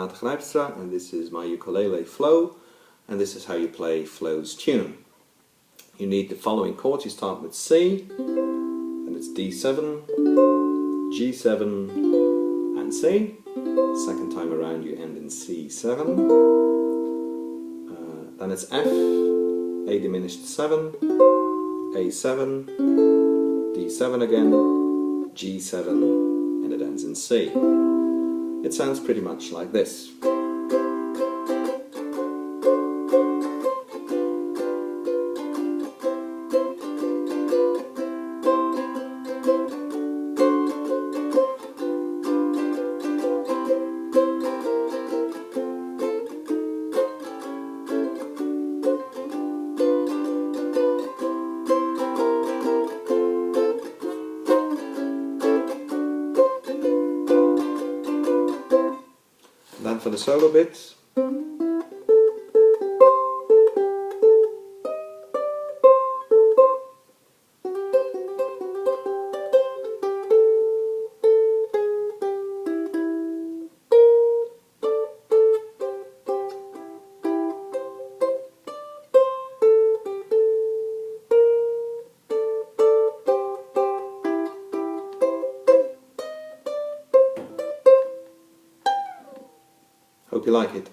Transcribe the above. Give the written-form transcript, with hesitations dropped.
Grijpstra, and this is my ukulele Flow, and this is how you play Flow's tune. You need the following chords. You start with C, then it's D7, G7 and C. Second time around you end in C7. Then it's F, A diminished 7, A7, D7 again, G7, and it ends in C. It sounds pretty much like this. Then for the solo bit. Hope you like it.